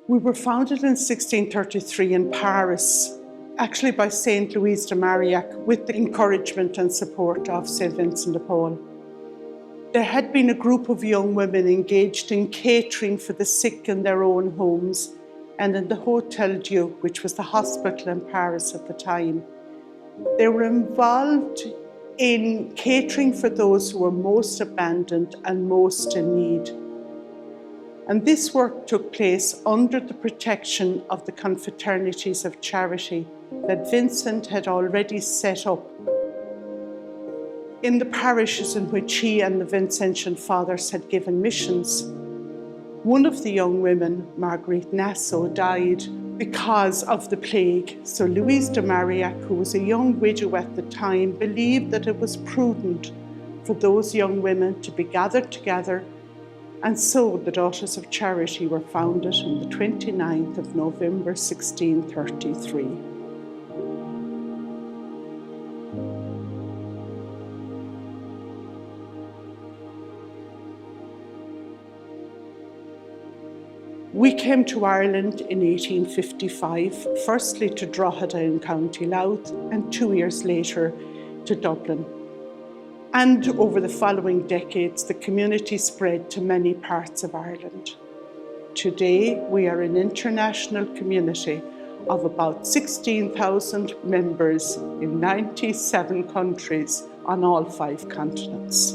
We were founded in 1633 in Paris, actually by Saint Louise de Marillac, with the encouragement and support of St. Vincent de Paul. There had been a group of young women engaged in catering for the sick in their own homes and in the Hôtel Dieu, which was the hospital in Paris at the time. They were involved in catering for those who were most abandoned and most in need. And this work took place under the protection of the confraternities of charity that Vincent had already set up in the parishes in which he and the Vincentian fathers had given missions. One of the young women, Marguerite Nassau, died because of the plague. So Louise de Marillac, who was a young widow at the time, believed that it was prudent for those young women to be gathered together, and so the Daughters of Charity were founded on the 29th of November 1633. We came to Ireland in 1855, firstly to Drogheda in County Louth and 2 years later to Dublin. And over the following decades, the community spread to many parts of Ireland. Today, we are an international community of about 16,000 members in 97 countries on all 5 continents.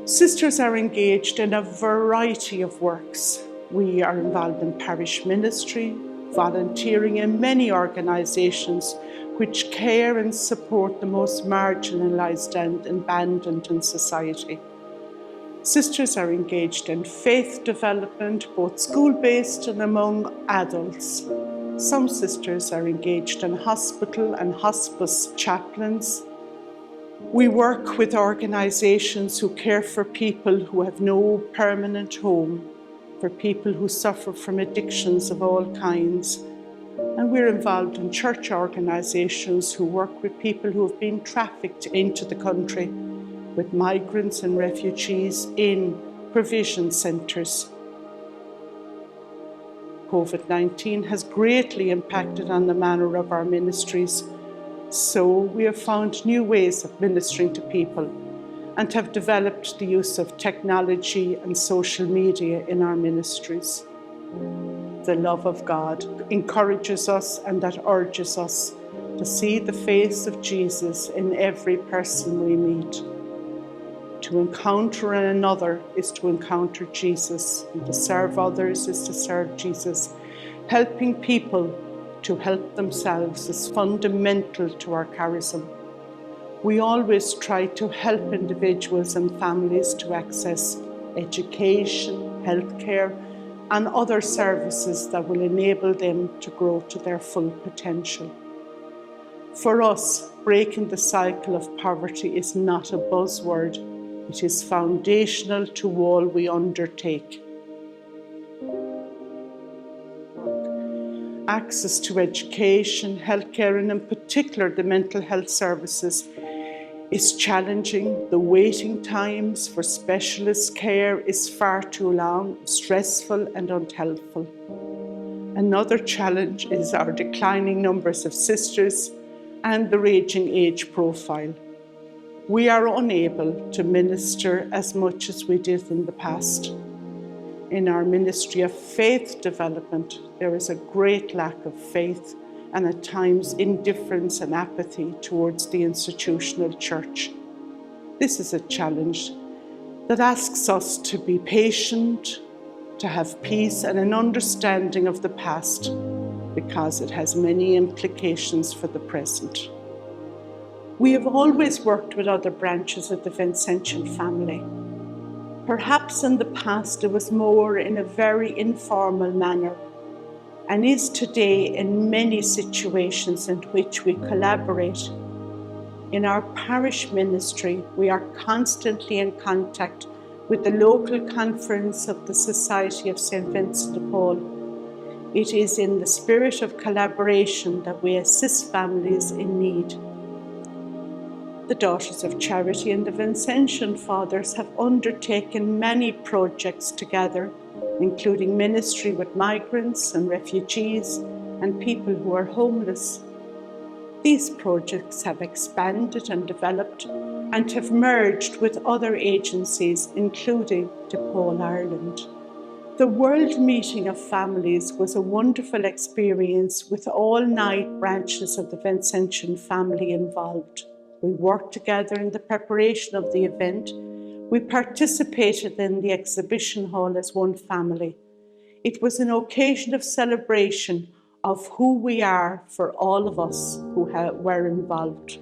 Sisters are engaged in a variety of works. We are involved in parish ministry, volunteering in many organisations which care and support the most marginalised and abandoned in society. Sisters are engaged in faith development, both school-based and among adults. Some sisters are engaged in hospital and hospice chaplains. We work with organisations who care for people who have no permanent home, for people who suffer from addictions of all kinds. And we're involved in church organisations who work with people who have been trafficked into the country, with migrants and refugees in provision centres. COVID-19 has greatly impacted on the manner of our ministries, so we have found new ways of ministering to people and have developed the use of technology and social media in our ministries. The love of God encourages us and that urges us to see the face of Jesus in every person we meet. To encounter another is to encounter Jesus, and to serve others is to serve Jesus. Helping people to help themselves is fundamental to our charism. We always try to help individuals and families to access education, healthcare, and other services that will enable them to grow to their full potential. For us, breaking the cycle of poverty is not a buzzword. It is foundational to all we undertake. Access to education, healthcare, and in particular the mental health services is challenging. The waiting times for specialist care is far too long, stressful and unhelpful. Another challenge is our declining numbers of sisters and the raging age profile. We are unable to minister as much as we did in the past. In our ministry of faith development, there is a great lack of faith and at times indifference and apathy towards the institutional church. This is a challenge that asks us to be patient, to have peace and an understanding of the past, because it has many implications for the present. We have always worked with other branches of the Vincentian family. Perhaps in the past it was more in a very informal manner, and is today in many situations in which we collaborate. In our parish ministry, we are constantly in contact with the local conference of the Society of St. Vincent de Paul. It is in the spirit of collaboration that we assist families in need. The Daughters of Charity and the Vincentian Fathers have undertaken many projects together, including ministry with migrants and refugees and people who are homeless. These projects have expanded and developed and have merged with other agencies, including DePaul Ireland. The World Meeting of Families was a wonderful experience with all 9 branches of the Vincentian family involved. We worked together in the preparation of the event. We participated in the exhibition hall as one family. It was an occasion of celebration of who we are for all of us who were involved.